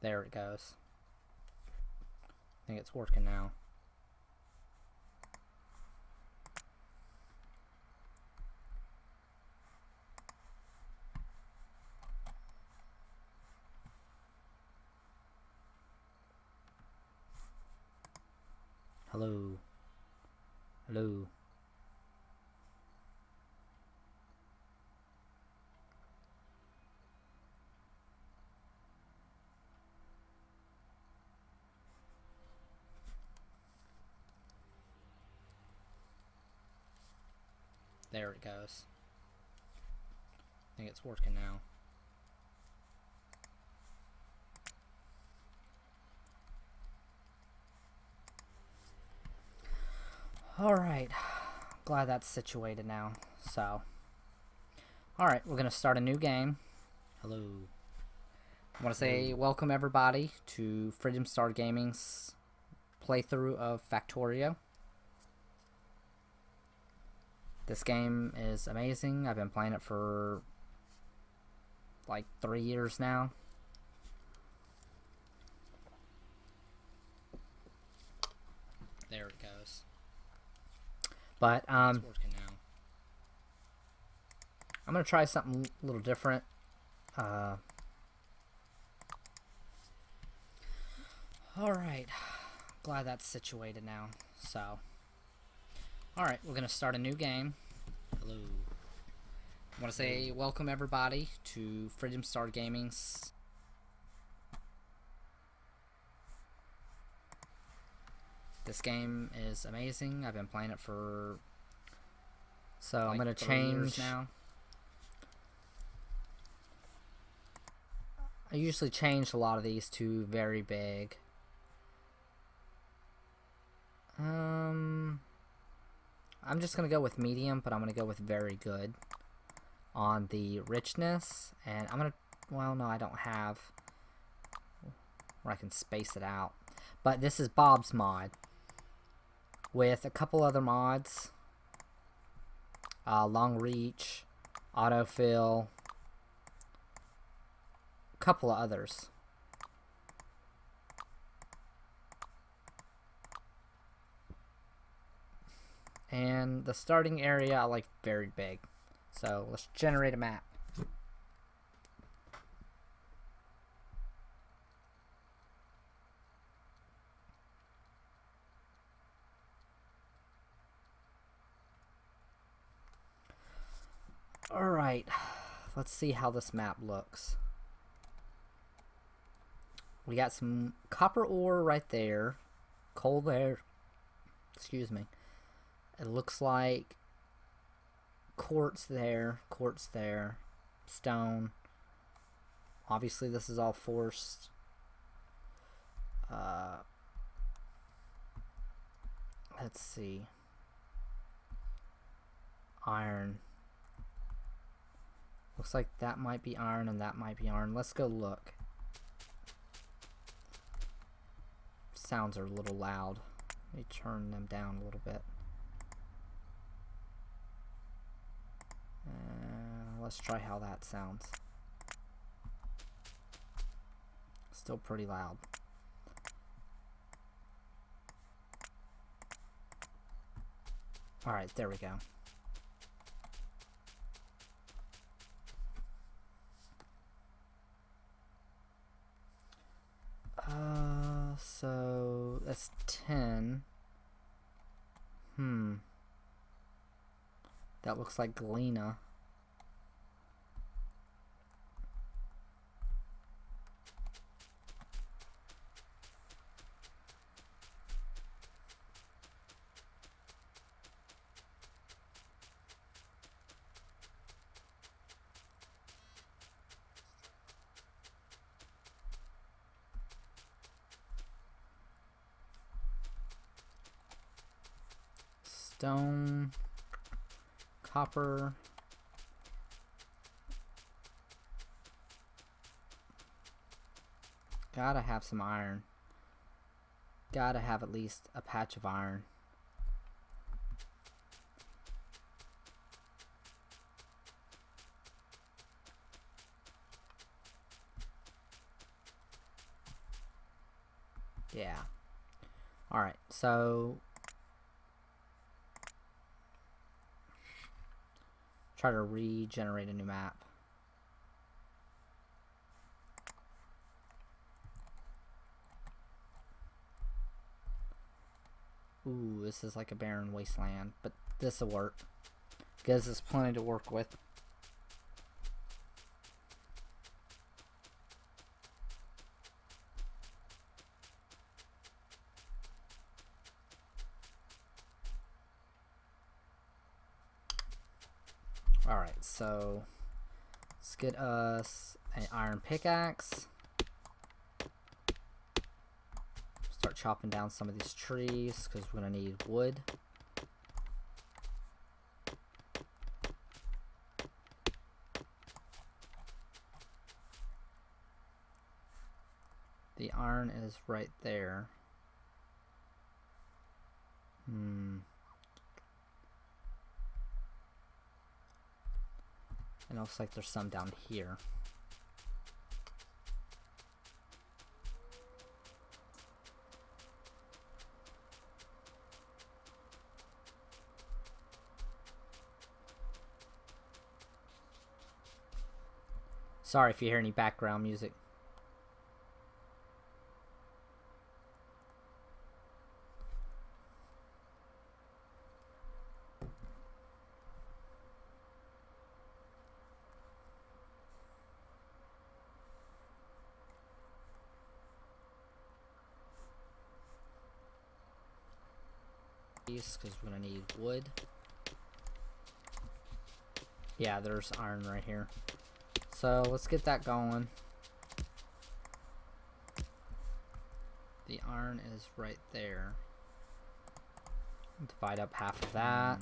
There it goes. I think it's working now. Hello. Hello. There it goes. I think it's working now. Alright. Glad that's situated now. So. Alright, we're going to start a new game. Hello. I want to say welcome everybody to Freedom Star Gaming's playthrough of Factorio. This game is amazing. I've been playing it for like 3 years now. There it goes. But it's working now. I'm gonna try something a little different. Alright. Glad that's situated now. So. Alright, we're gonna start a new game. Hello. I want to say welcome everybody to Freedom Star Gaming's This game is amazing. I've been playing it for I'm gonna change now. I usually change a lot of these to very big. I'm just gonna go with medium, but I'm gonna go with very good on the richness, and I'm gonna, well, no, I don't have where I can space it out, but this is Bob's mod with a couple other mods, long reach, autofill, a couple of others. And the starting area I like very big. So let's generate a map. Alright, let's see how this map looks. We got some copper ore right there. Coal there. Excuse me. It looks like quartz there, stone. Obviously this is all forced. Let's see. Iron. Looks like that might be iron and that might be iron. Let's go look. Sounds are a little loud. Let me turn them down a little bit. Let's try how that sounds. Still pretty loud. Alright, there we go. So that's 10. That looks like Galena. Stone, copper, gotta have some iron, gotta have at least a patch of iron. Yeah. Alright, so try to regenerate a new map. Ooh, this is like a barren wasteland, but this'll work. Gives us plenty to work with. Alright, so let's get us an iron pickaxe. Start chopping down some of these trees because we're going to need wood. The iron is right there. It looks like there's some down here. Sorry if you hear any background music. Because we're gonna need wood. Yeah, there's iron right here. So let's get that going. The iron is right there. Divide up half of that.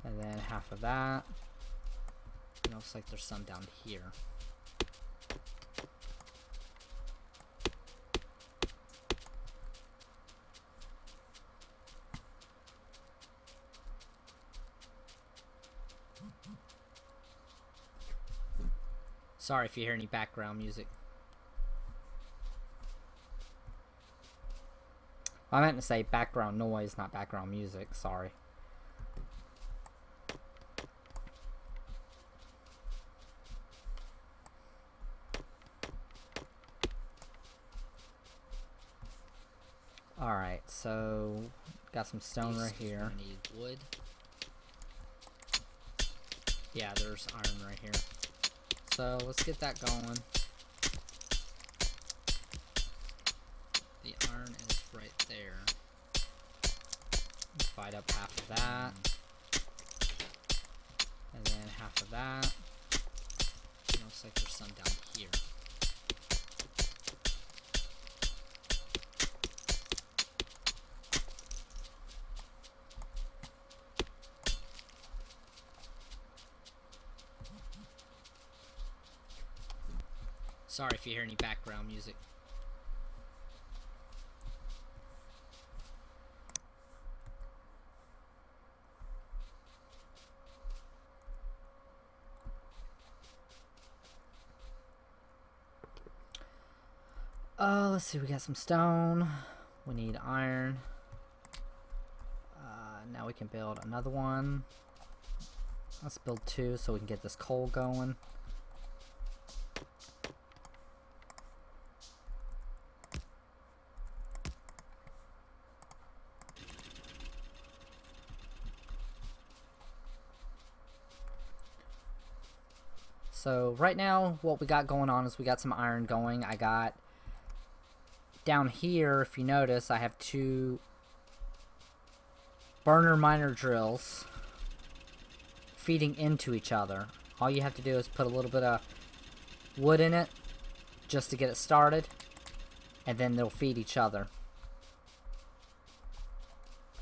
And then half of that. It looks like there's some down here. Sorry if you hear any background music. I meant to say background noise, not background music. Sorry. Alright, so got some stone right here. I need wood. Yeah, there's iron right here. So let's get that going. The iron is right there. Divide up half of that. And then half of that. It looks like there's some down here. Sorry if you hear any background music. Let's see, we got some stone. We need iron. Now we can build another one. Let's build two so we can get this coal going. So right now what we got going on is we got some iron going. I got down here, if you notice, I have two burner miner drills feeding into each other. All you have to do is put a little bit of wood in it just to get it started, and then they'll feed each other.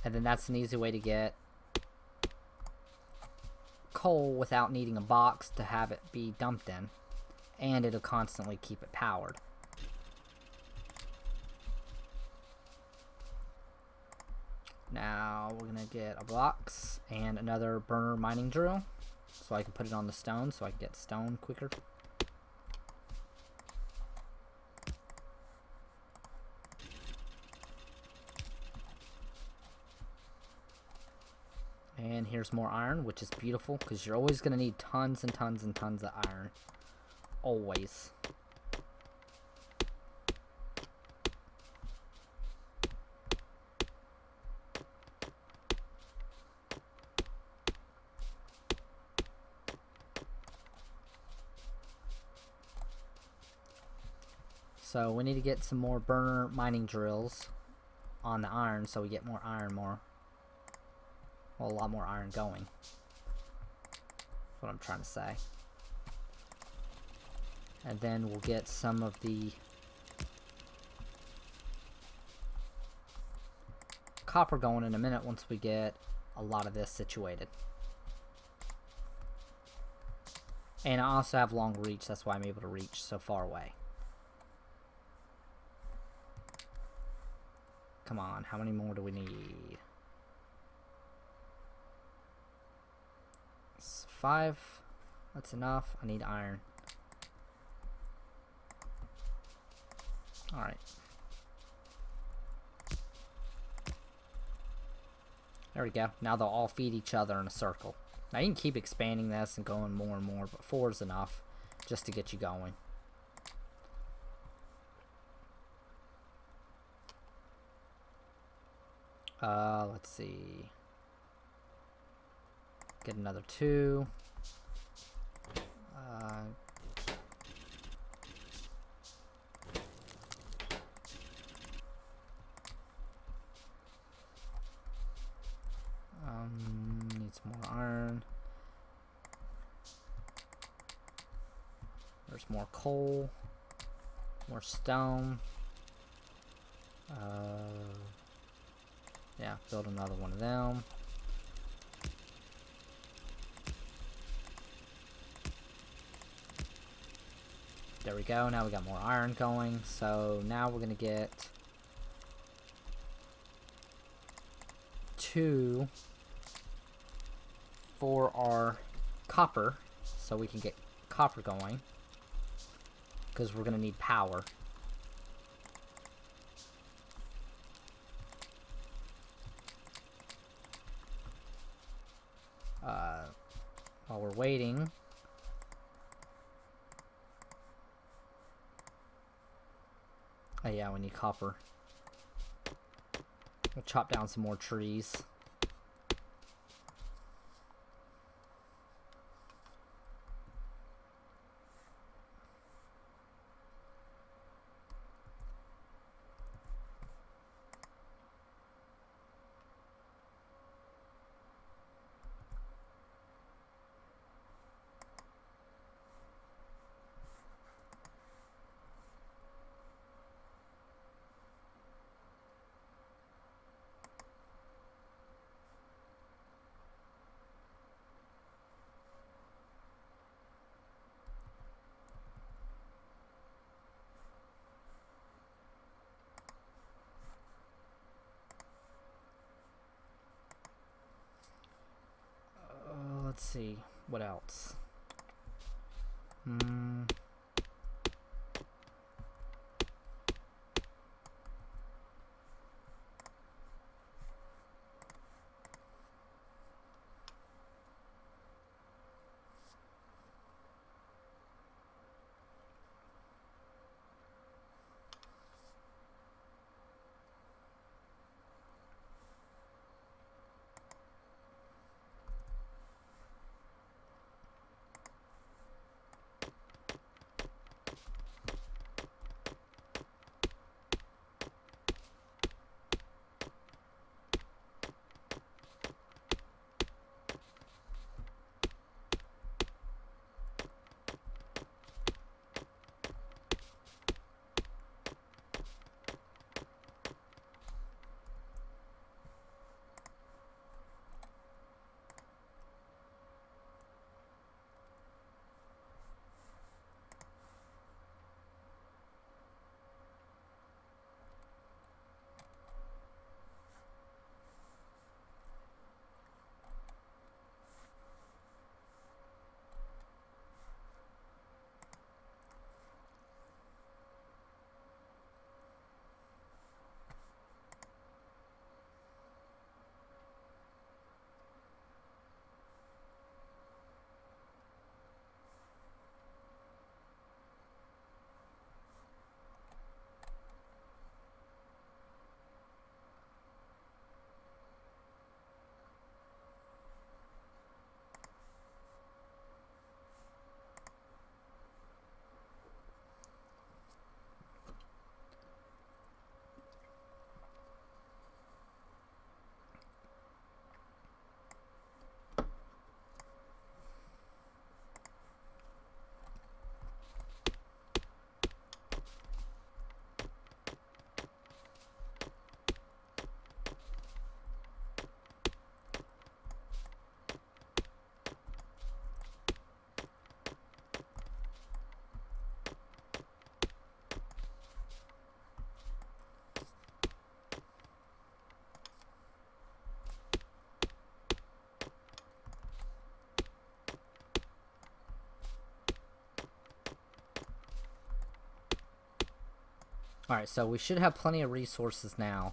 And then that's an easy way to get coal without needing a box to have it be dumped in, and it'll constantly keep it powered. Now we're gonna get a box and another burner mining drill so I can put it on the stone so I can get stone quicker. here's more iron, which is beautiful, because you're always going to need tons and tons and tons of iron. Always. So we need to get some more burner mining drills on the iron so we get more iron well, a lot more iron going. That's what I'm trying to say. And then we'll get some of the copper going in a minute once we get a lot of this situated. And I also have long reach, that's why I'm able to reach so far away. Come on, how many more do we need? 5. That's enough. I need iron. Alright. There we go. Now they'll all feed each other in a circle. Now you can keep expanding this and going more and more, but 4 is enough just to get you going. Let's see. Get another 2. Needs more iron. There's more coal. More stone. Yeah, build another one of them. There we go. Now we got more iron going. So now we're going to get 2 for our copper. So we can get copper going. Because we're going to need power. While we're waiting, oh yeah, we need copper. We'll chop down some more trees. Let's see, what else? Alright, so we should have plenty of resources now.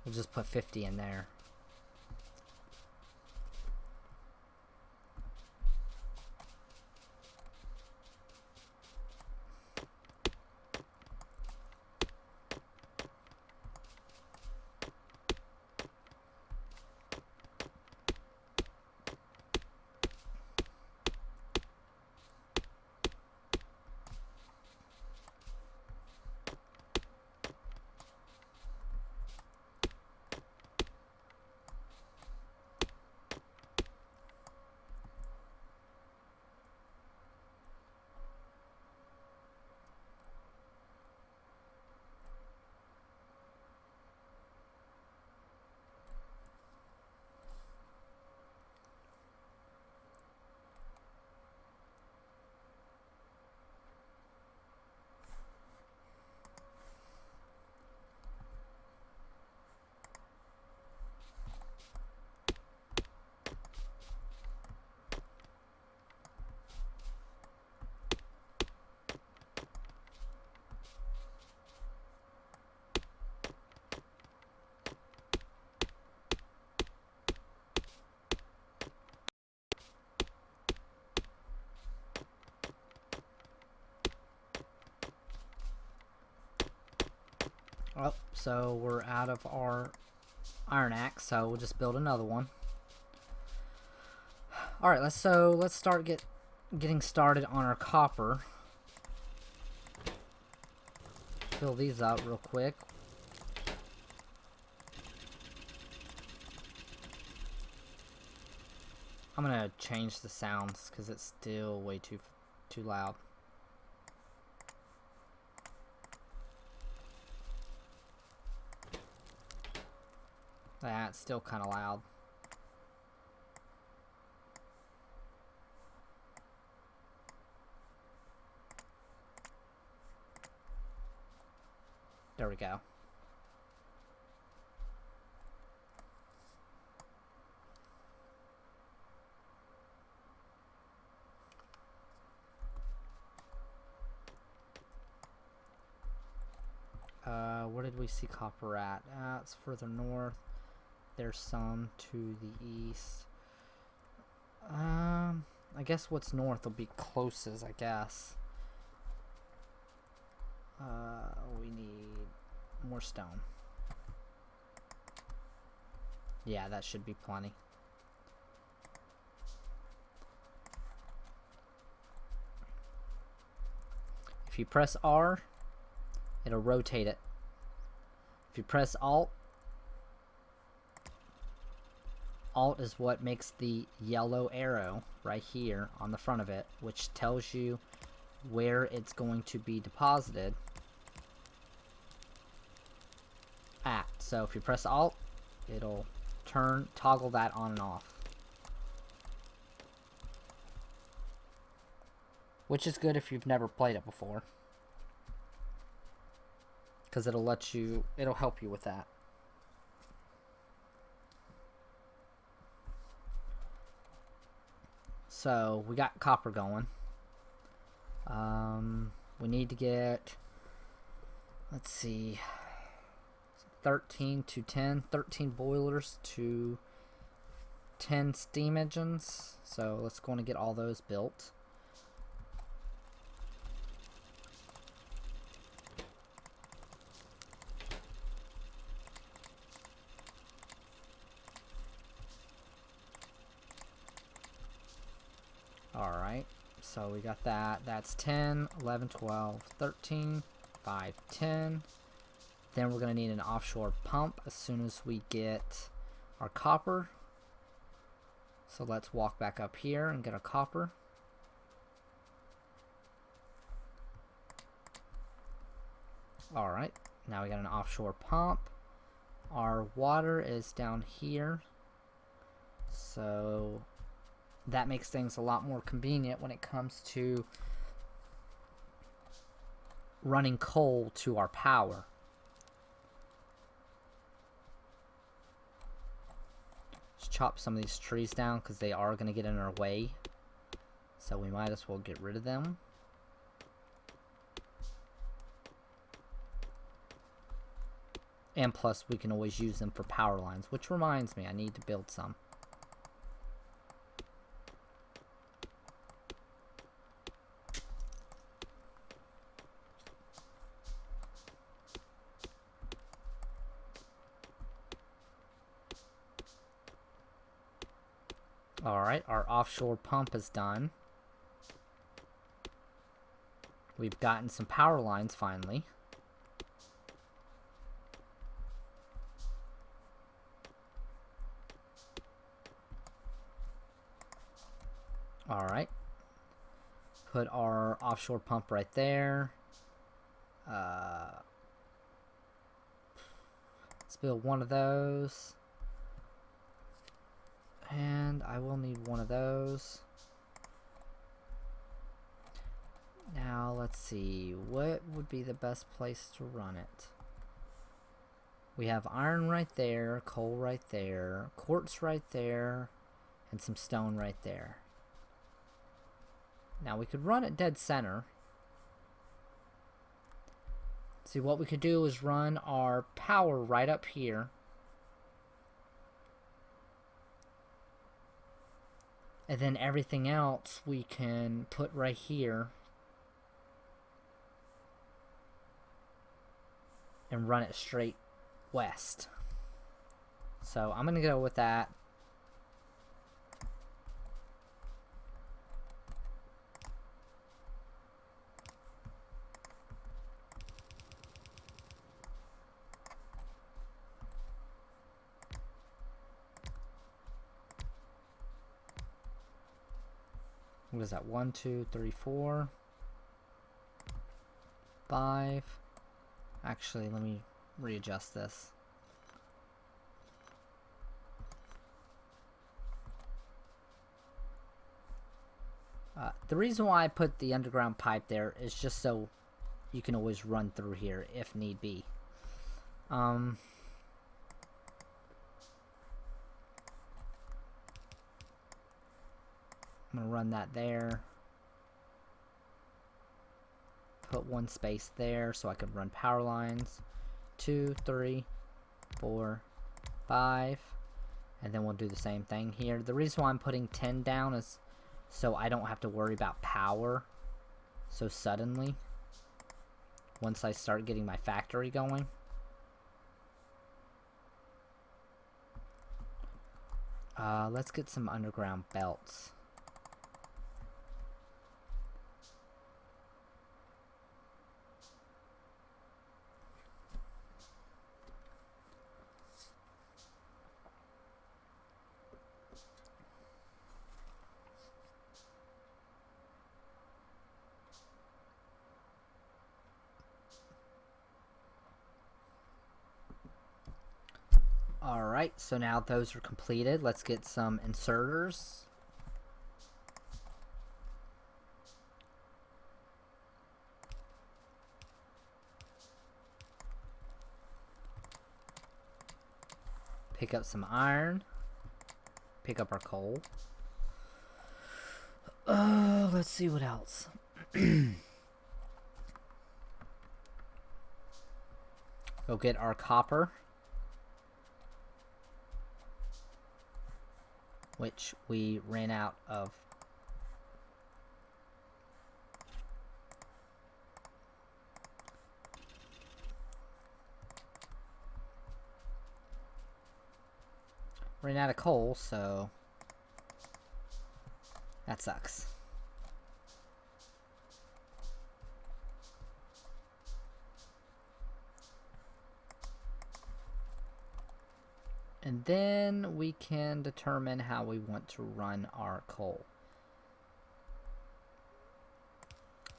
We'll just put 50 in there. Oh, so we're out of our iron axe, so we'll just build another one. Alright, let's start getting started on our copper. Fill these up real quick. I'm gonna change the sounds because it's still way too loud. That's still kind of loud. There we go. Where did we see copper at? It's further north. There's some to the east. I guess what's north will be closest, I guess. We need more stone. Yeah, that should be plenty. If you press R, it'll rotate it. If you press Alt is what makes the yellow arrow right here on the front of it, which tells you where it's going to be deposited at. So if you press Alt, it'll toggle that on and off. Which is good if you've never played it before, because it'll help you with that. So we got copper going. We need to get, let's see, 13 to 10, 13 boilers to 10 steam engines. So let's go and get all those built. Alright, so we got that. That's 10, 11, 12, 13, 5, 10. Then we're going to need an offshore pump as soon as we get our copper. So let's walk back up here and get our copper. Alright, now we got an offshore pump. Our water is down here. So that makes things a lot more convenient when it comes to running coal to our power. Just chop some of these trees down because they are going to get in our way. So we might as well get rid of them. And plus we can always use them for power lines, which reminds me I need to build some. Alright, our offshore pump is done. We've gotten some power lines finally. Alright. Put our offshore pump right there. Let's build one of those. And I will need one of those. Now, let's see. What would be the best place to run it? We have iron right there, coal right there, quartz right there, and some stone right there. Now, we could run it dead center. See, what we could do is run our power right up here. And then everything else we can put right here. And run it straight west. So I'm going to go with that. What is that? 1, 2, 3, 4, 5. Actually, let me readjust this. The reason why I put the underground pipe there is just so you can always run through here if need be. I'm gonna run that there. Put one space there so I could run power lines. 2, 3, 4, 5. And then we'll do the same thing here. The reason why I'm putting 10 down is so I don't have to worry about power so suddenly once I start getting my factory going. Let's get some underground belts. Alright, so now those are completed. Let's get some inserters. Pick up some iron. Pick up our coal. Let's see what else. Go get our copper, which we ran out of. Ran out of coal, so that sucks. And then we can determine how we want to run our coal.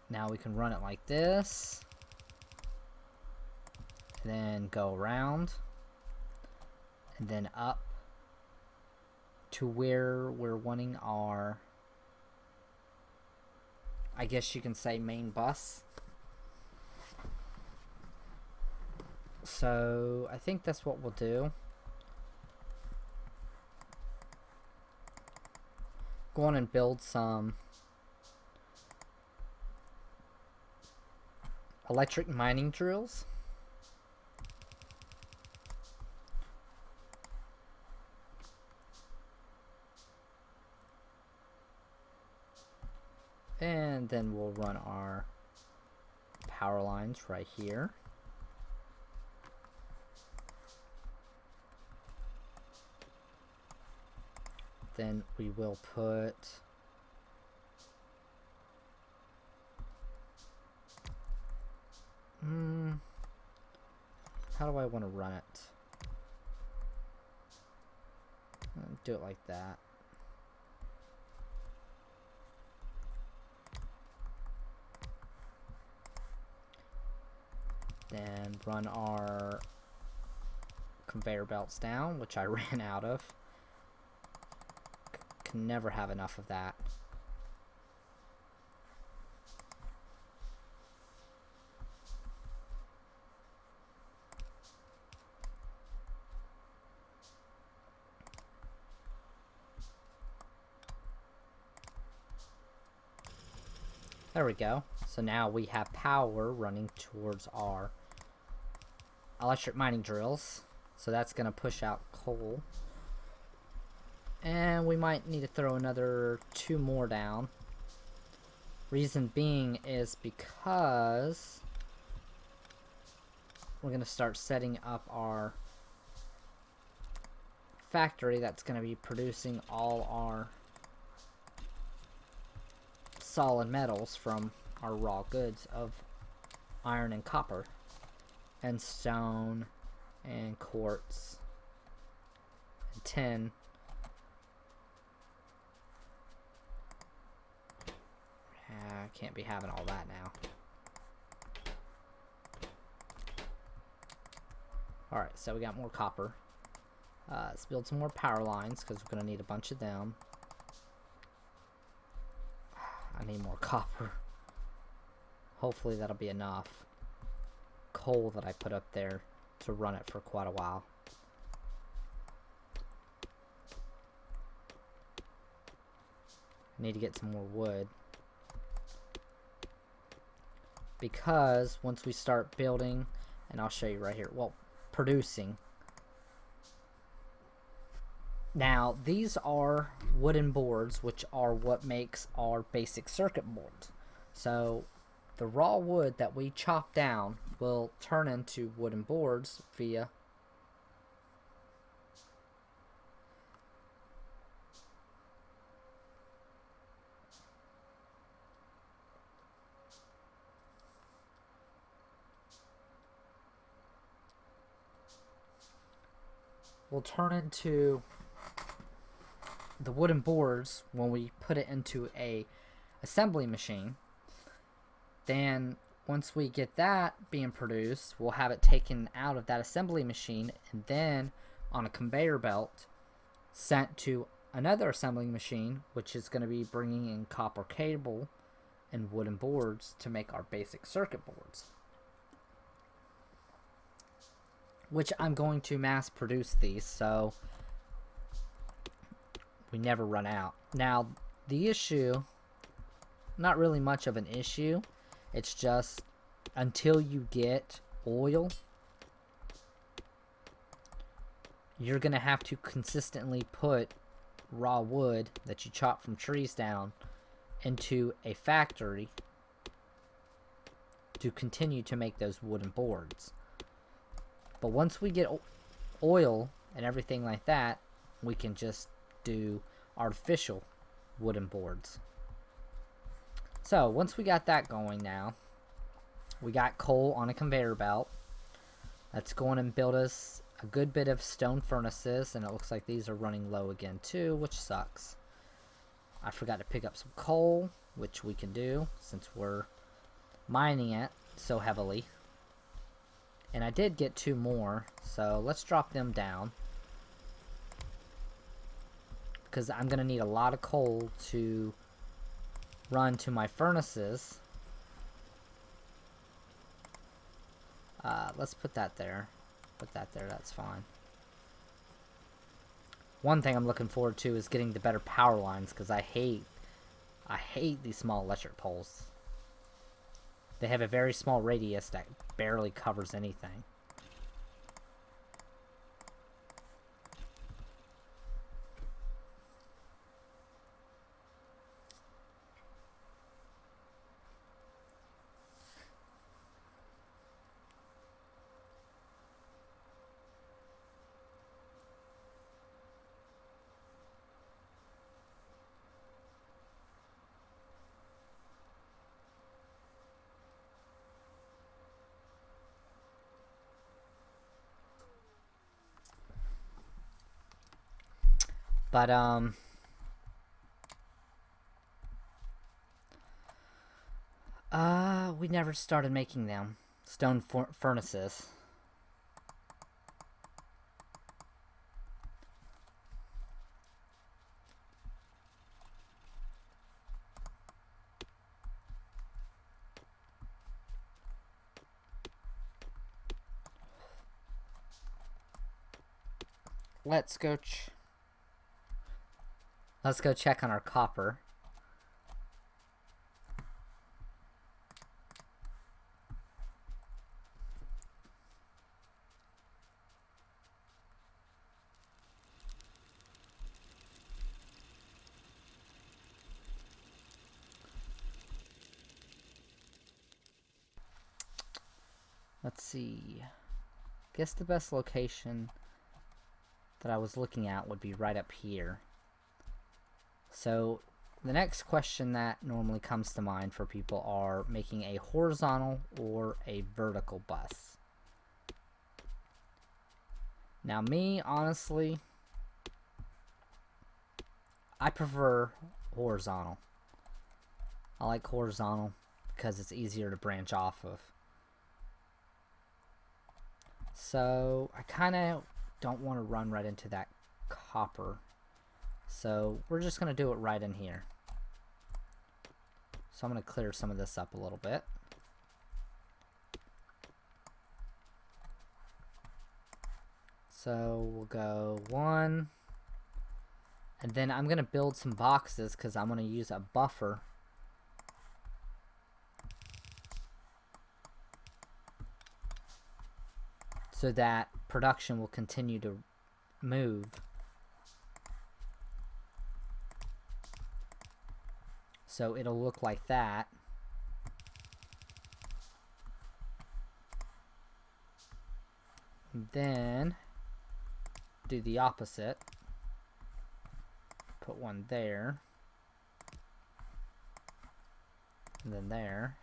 Now we can run it like this. And then go around. And then up to where we're wanting our, I guess you can say, main bus. So I think that's what we'll do. Go on and build some electric mining drills. And then we'll run our power lines right here. Then we will put how do I want to run it? Do it like that. Then run our conveyor belts down, which I ran out of. Can never have enough of that. There we go. So now we have power running towards our electric mining drills. So that's going to push out coal. And we might need to throw another 2 more down. Reason being is because we're going to start setting up our factory that's going to be producing all our solid metals from our raw goods of iron and copper and stone and quartz and tin. I can't be having all that now. Alright, so we got more copper. Let's build some more power lines because we're going to need a bunch of them. I need more copper. Hopefully that'll be enough coal that I put up there to run it for quite a while. I need to get some more wood. Because once we start building, and I'll show you right here, well, producing. Now, these are wooden boards, which are what makes our basic circuit boards. So, the raw wood that we chop down will turn into wooden boards via the wooden boards when we put it into a assembly machine. Then once we get that being produced, we'll have it taken out of that assembly machine and then on a conveyor belt sent to another assembling machine, which is going to be bringing in copper cable and wooden boards to make our basic circuit boards, which I'm going to mass produce these so we never run out. Now, the issue, not really much of an issue, it's just until you get oil, you're going to have to consistently put raw wood that you chop from trees down into a factory to continue to make those wooden boards. But once we get oil and everything like that, we can just do artificial wooden boards. So once we got that going now, we got coal on a conveyor belt. Let's go on and build us a good bit of stone furnaces, and it looks like these are running low again too, which sucks. I forgot to pick up some coal, which we can do since we're mining it so heavily. And I did get 2 more, so let's drop them down. because I'm going to need a lot of coal to run to my furnaces. Let's put that there. Put that there, that's fine. One thing I'm looking forward to is getting the better power lines, because I hate these small electric poles. They have a very small radius that barely covers anything. But, we never started making them. Stone furnaces. Let's go check on our copper. Let's see. Guess the best location that I was looking at would be right up here. So the next question that normally comes to mind for people are making a horizontal or a vertical bus. Now me, honestly, I prefer horizontal. I like horizontal because it's easier to branch off of. So I kind of don't want to run right into that copper. So we're just going to do it right in here. So I'm going to clear some of this up a little bit. So we'll go 1. And then I'm going to build some boxes because I'm going to use a buffer. So that production will continue to move. So it'll look like that. And then do the opposite. Put one there. And then there.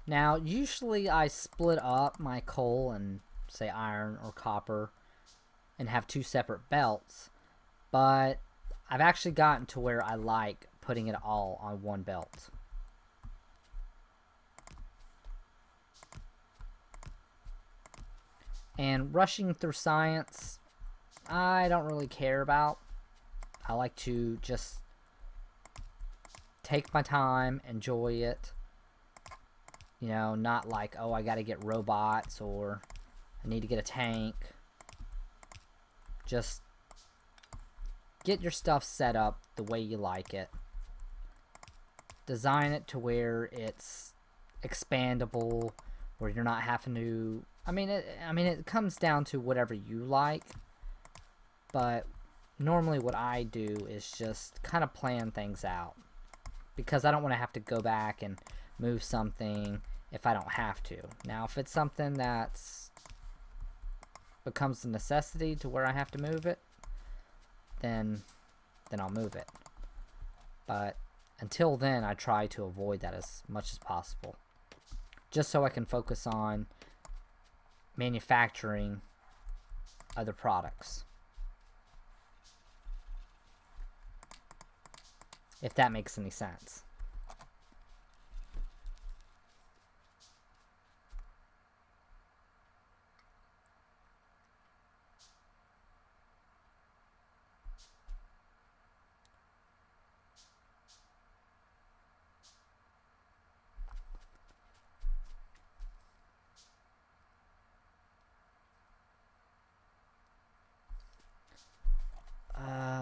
Now, usually I split up my coal and, say, iron or copper and have 2 separate belts, but I've actually gotten to where I like putting it all on one belt. And rushing through science, I don't really care about. I like to just take my time, enjoy it. You know, not like, oh, I gotta get robots or I need to get a tank. Just get your stuff set up the way you like it. Design it to where it's expandable, where you're not having to. I mean, it comes down to whatever you like. But normally, what I do is just kind of plan things out, because I don't want to have to go back and move something if I don't have to. Now, if it's something that's becomes a necessity to where I have to move it, then I'll move it. But until then, I try to avoid that as much as possible, just so I can focus on manufacturing other products, if that makes any sense.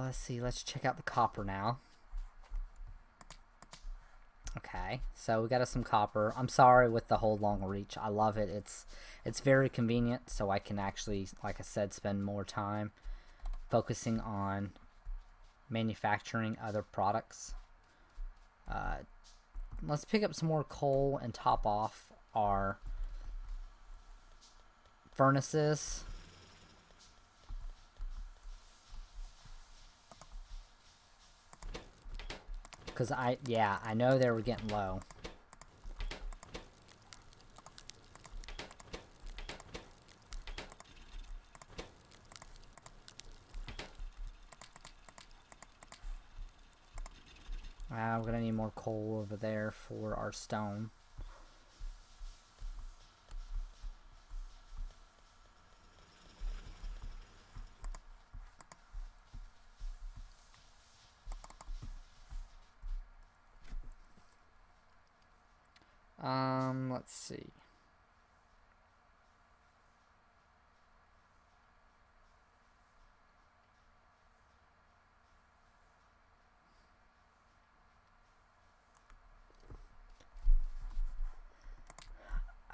let's see. Let's check out the copper now. Okay, so we got us some copper. I'm sorry with the whole long reach. I love it. It's very convenient, so I can actually, like I said, spend more time focusing on manufacturing other products. Let's pick up some more coal and top off our furnaces. Because I know they were getting low. We're gonna need more coal over there for our stone. Let's see.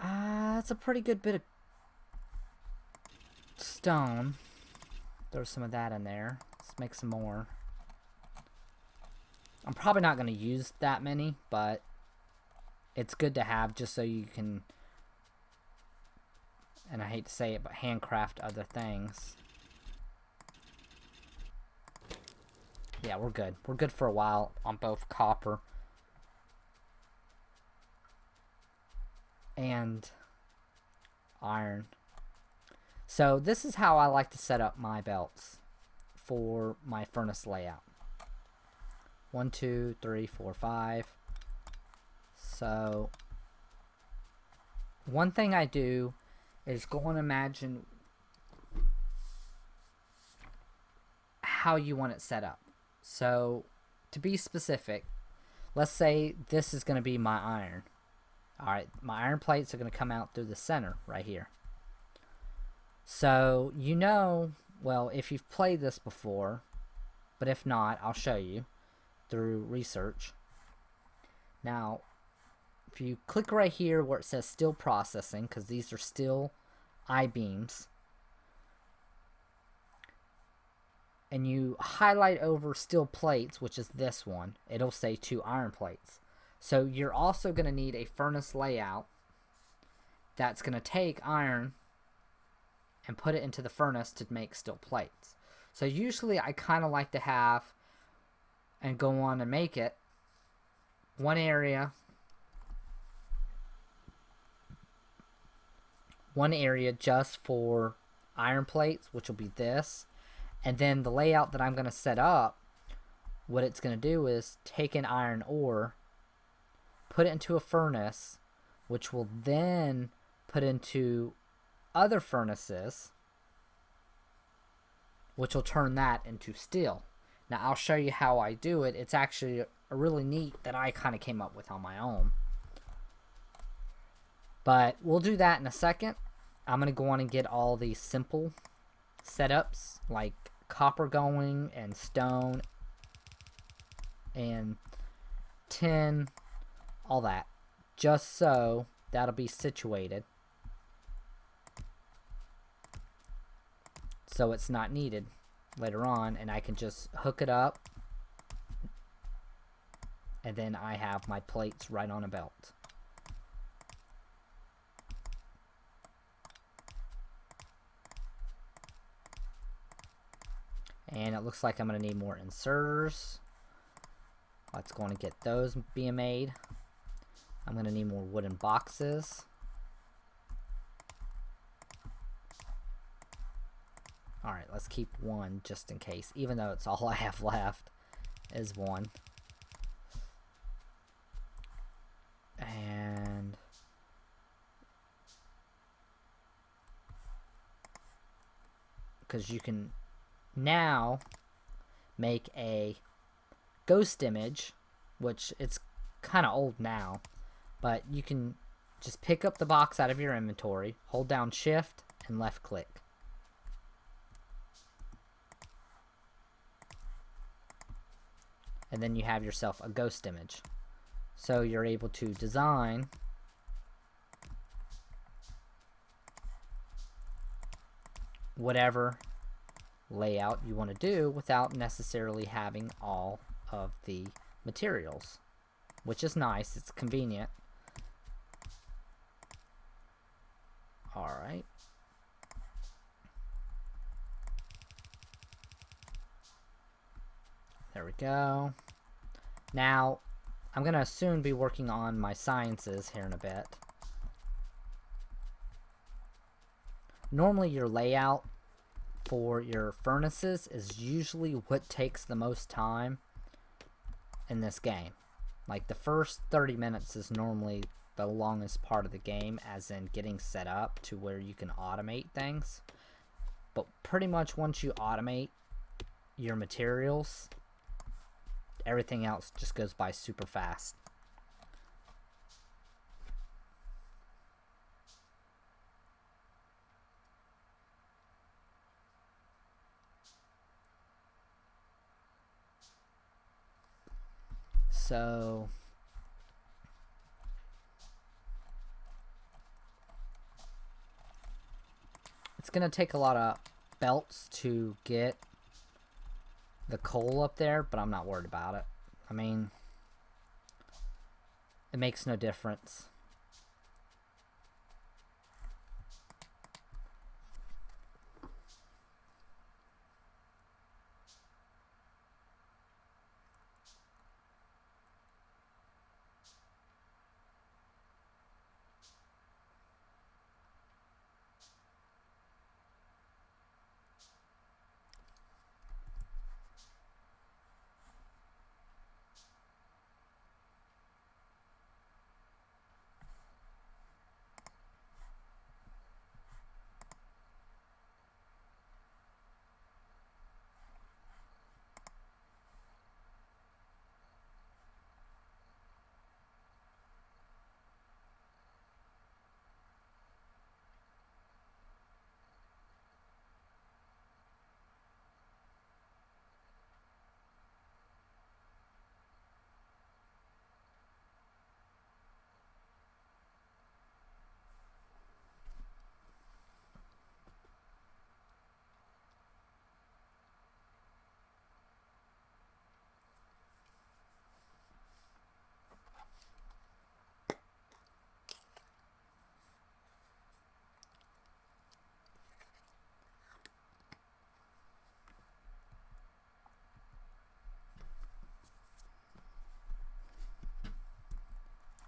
That's a pretty good bit of stone. Throw some of that in there. Let's make some more. I'm probably not going to use that many, but it's good to have just so you can, and I hate to say it, but handcraft other things. Yeah, we're good. We're good for a while on both copper and iron. So this is how I like to set up my belts for my furnace layout. 1, 2, 3, 4, 5. So one thing I do is go and imagine how you want it set up. So to be specific, let's say this is going to be my iron. Alright, my iron plates are going to come out through the center right here. So you know, well, if you've played this before, but if not, I'll show you through research. Now, if you click right here where it says still processing, because these are still I-beams, and you highlight over still plates, which is this one, it'll say 2 iron plates. So you're also going to need a furnace layout that's going to take iron and put it into the furnace to make steel plates. So usually I kind of like to have and go on and make it one area just for iron plates, which will be this, and then the layout that I'm going to set up, what it's going to do is take an iron ore, put it into a furnace, which will then put into other furnaces, which will turn that into steel. Now I'll show you how I do it. It's actually a really neat that I kind of came up with on my own. But we'll do that in a second. I'm going to go on and get all these simple setups like copper going and stone and tin, all that, just so that'll be situated so it's not needed later on, and I can just hook it up, and then I have my plates right on a belt. And it looks like I'm going to need more inserters. Let's go and get those being made. I'm going to need more wooden boxes. Alright, let's keep one just in case, even though it's all I have left is one. And because you can now make a ghost image, which it's kind of old now, but you can just pick up the box out of your inventory, hold down shift and left click. and then you have yourself a ghost image. So you're able to design whatever layout you want to do without necessarily having all of the materials, which is nice. It's convenient. Alright. There we go. Now, I'm going to soon be working on my sciences here in a bit. Normally your layout for your furnaces is usually what takes the most time in this game. Like the first 30 minutes is normally the longest part of the game, as in getting set up to where you can automate things. But pretty much once you automate your materials, everything else just goes by super fast. So it's gonna take a lot of belts to get the coal up there, but I'm not worried about it. I mean, it makes no difference.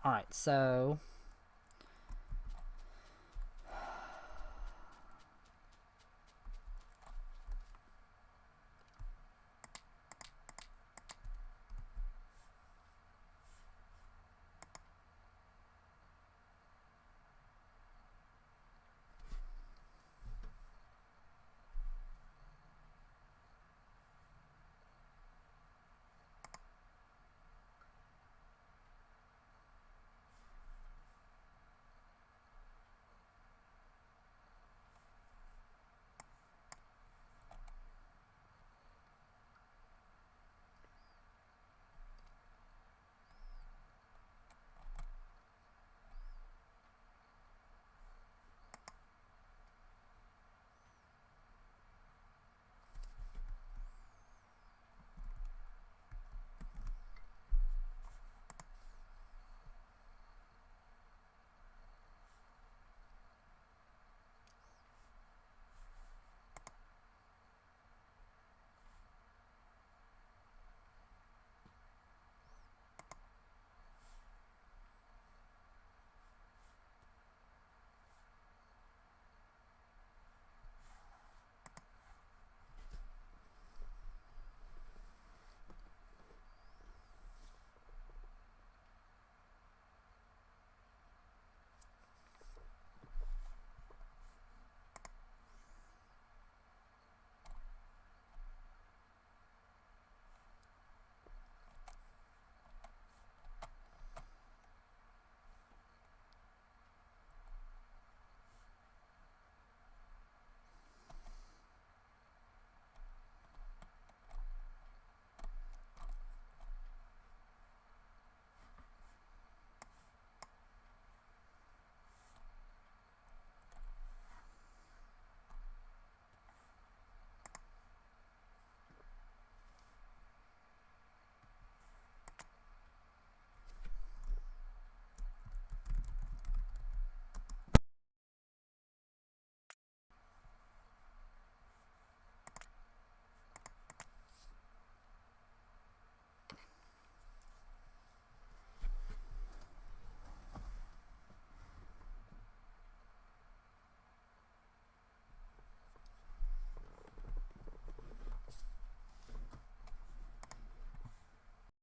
Alright, so